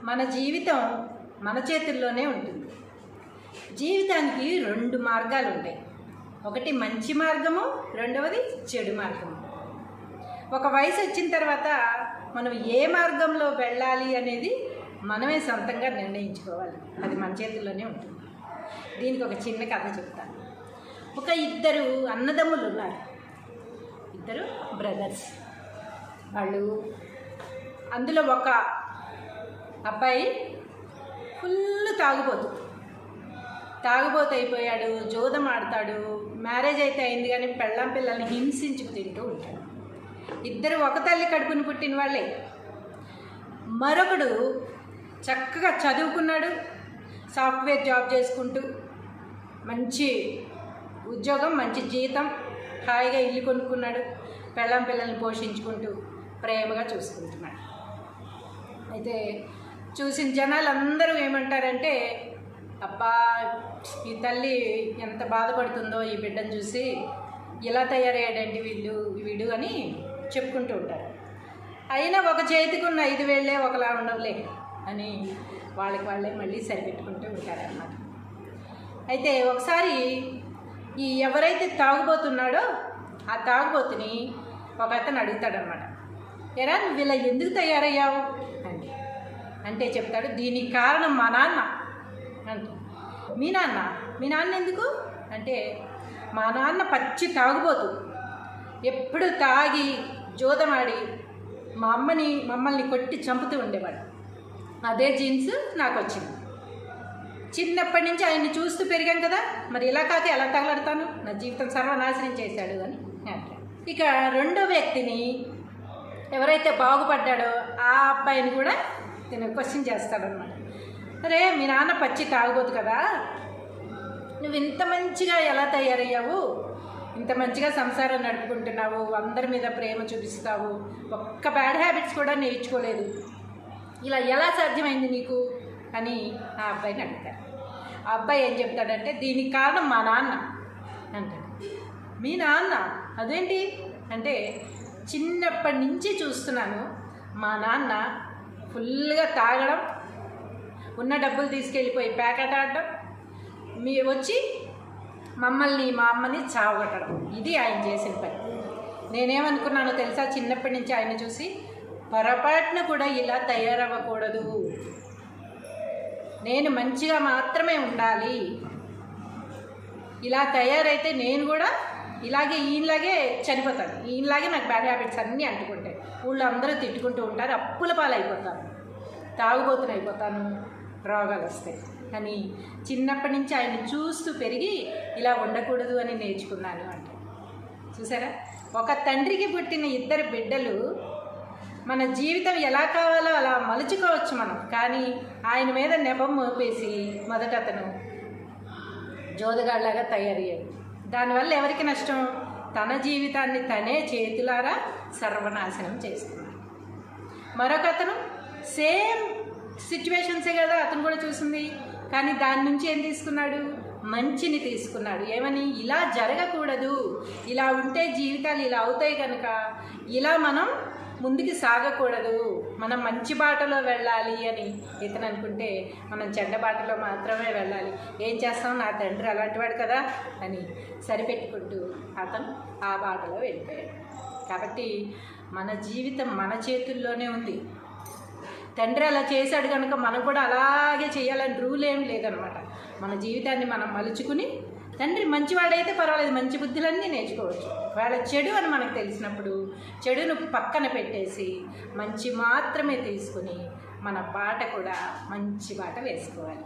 మన జీవితం మన చేతుల్లోనే ఉంటుంది. జీవితానికి రెండు మార్గాలు ఉంటాయి. ఒకటి మంచి మార్గము, రెండవది చెడు మార్గము. ఒక వయసు వచ్చిన తర్వాత మనం ఏ మార్గంలో వెళ్ళాలి అనేది మనమే సొంతంగా నిర్ణయించుకోవాలి. అది మన చేతుల్లోనే ఉంటుంది. దీనికి ఒక చిన్న కథ చెప్తాను. ఒక ఇద్దరు అన్నదమ్ములు ఉన్నారు, ఇద్దరు బ్రదర్స్. వాళ్ళు అందులో ఒక అబ్బాయి ఫుల్ తాగుబోతు అయిపోయాడు, జోదం ఆడతాడు. మ్యారేజ్ అయితే అయింది కానీ పెళ్ళాం పిల్లల్ని హింసించుకు తింటూ ఉంటాడు. ఇద్దరు ఒక తల్లి కడుపుని పుట్టిన వాళ్ళే. మరొకడు చక్కగా చదువుకున్నాడు, సాఫ్ట్వేర్ జాబ్ చేసుకుంటూ మంచి ఉద్యోగం, మంచి జీతం, హాయిగా ఇల్లు కొనుక్కున్నాడు, పెళ్ళాం పిల్లల్ని పోషించుకుంటూ ప్రేమగా చూసుకుంటున్నాడు. అయితే చూసిన జనాలు అందరూ ఏమంటారంటే, అబ్బా ఈ తల్లి ఎంత బాధపడుతుందో ఈ బిడ్డను చూసి, ఇలా తయారయ్యాడండి వీడు అని చెప్పుకుంటూ ఉంటారు. అయినా ఒక చేతికి ఉన్న 5 వేళ్ళే ఒకలా ఉండవులే అని వాళ్ళే మళ్ళీ సరిపెట్టుకుంటూ ఉంటారన్నమాట. అయితే ఒకసారి ఈ ఎవరైతే తాగుబోతున్నాడో ఆ తాగుబోతుని ఒక అతను అడుగుతాడనమాట, ఎరా నువ్వు ఇలా ఎందుకు తయారయ్యావు అంటే చెప్తాడు, దీనికి కారణం మా నాన్న అంటే. మీ నాన్న ఎందుకు అంటే, మా నాన్న పచ్చి తాగుబోతు, ఎప్పుడు తాగి జోదమాడి మమ్మల్ని కొట్టి చంపుతూ ఉండేవాడు. అదే జీన్స్ నాకు వచ్చింది. చిన్నప్పటి నుంచి ఆయన్ని చూస్తూ పెరిగాం కదా, మరి ఇలా కాక ఎలా తగలడతాను, నా జీవితం సర్వనాశనం చేశాడు అని అంటాడు. ఇక రెండో వ్యక్తిని ఎవరైతే బాగుపడ్డాడో ఆ అబ్బాయిని కూడా నేను క్వశ్చన్ చేస్తాడనమాట. అరే మీ నాన్న పచ్చి తాగుబోతు కదా, నువ్వు ఇంత మంచిగా ఎలా తయారయ్యావు, ఇంత మంచిగా సంసారం నడుపుకుంటున్నావు, అందరి మీద ప్రేమ చూపిస్తావు, ఒక్క బ్యాడ్ హ్యాబిట్స్ కూడా నేర్చుకోలేదు, ఇలా ఎలా సాధ్యమైంది నీకు అని ఆ అబ్బాయిని అడుగుతాడు. ఆ అబ్బాయి ఏం చెప్తాడంటే, దీనికి కారణం మా నాన్న అంటాడు. మీ నాన్న అదేంటి అంటే, చిన్నప్పటి నుంచి చూస్తున్నాను మా నాన్న ఫుల్గా తాగడం, ఉన్న డబ్బులు తీసుకెళ్ళిపోయి ప్యాకెట్ ఆడడం, వచ్చి మా అమ్మని చావగొట్టడం, ఇది ఆయన చేసిన పని. నేనేమనుకున్నానో తెలుసా, చిన్నప్పటి నుంచి ఆయన చూసి, పొరపాటున కూడా ఇలా తయారవ్వకూడదు, నేను మంచిగా మాత్రమే ఉండాలి, ఇలా తయారైతే నేను కూడా ఈయనలాగే చనిపోతాను, ఈయనలాగే నాకు బ్యాడ్ హ్యాబిట్స్ అన్నీ అంటుకుంటాయి, ఊళ్ళో అందరూ తిట్టుకుంటూ ఉంటారు, అప్పుల పాలైపోతాను, తాగుబోతుని అయిపోతాను, రోగాలు వస్తాయి అని చిన్నప్పటి నుంచి ఆయన చూస్తూ పెరిగి ఇలా ఉండకూడదు అని నేర్చుకున్నాను అంటే. చూసారా, ఒక తండ్రికి పుట్టిన ఇద్దరు బిడ్డలు మన జీవితం ఎలా కావాలో అలా మలుచుకోవచ్చు మనం, కానీ ఆయన మీద నెపం మోపేసి మొదట అతను జోదగాళ్ళలాగా తయారయ్యాడు. దానివల్ల ఎవరికి నష్టం, తన జీవితాన్ని తనే చేతులారా సర్వనాశనం చేసుకున్నాడు. మరొక అతను సేమ్ సిచ్యువేషన్సే కదా అతను కూడా చూసింది, కానీ దాని నుంచి ఏం తీసుకున్నాడు, మంచిని తీసుకున్నాడు. ఏమని, ఇలా జరగకూడదు, ఇలా ఉంటే జీవితాలు ఇలా అవుతాయి కనుక ఇలా మనం ముందుకు సాగకూడదు, మనం మంచి బాటలో వెళ్ళాలి అని ఇతను అనుకుంటే, మనం చెడ్డ బాటలో మాత్రమే వెళ్ళాలి, ఏం చేస్తాం, నా తండ్రి అలాంటివాడు కదా అని సరిపెట్టుకుంటూ అతను ఆ బాటలో వెళ్ళిపోయాడు. కాబట్టి మన జీవితం మన చేతుల్లోనే ఉంది. తండ్రి అలా చేశాడు కనుక మనం కూడా అలాగే చేయాలని రూల్ ఏం లేదనమాట. మన జీవితాన్ని మనం మలుచుకుని, తండ్రి మంచివాడైతే పర్వాలేదు, మంచి బుద్ధులన్నీ నేర్చుకోవచ్చు. ఒకవేళ చెడు అని మనకు తెలిసినప్పుడు చెడును పక్కన పెట్టేసి మంచి మాత్రమే తీసుకుని మన బాట కూడా మంచి బాట వేసుకోవాలి.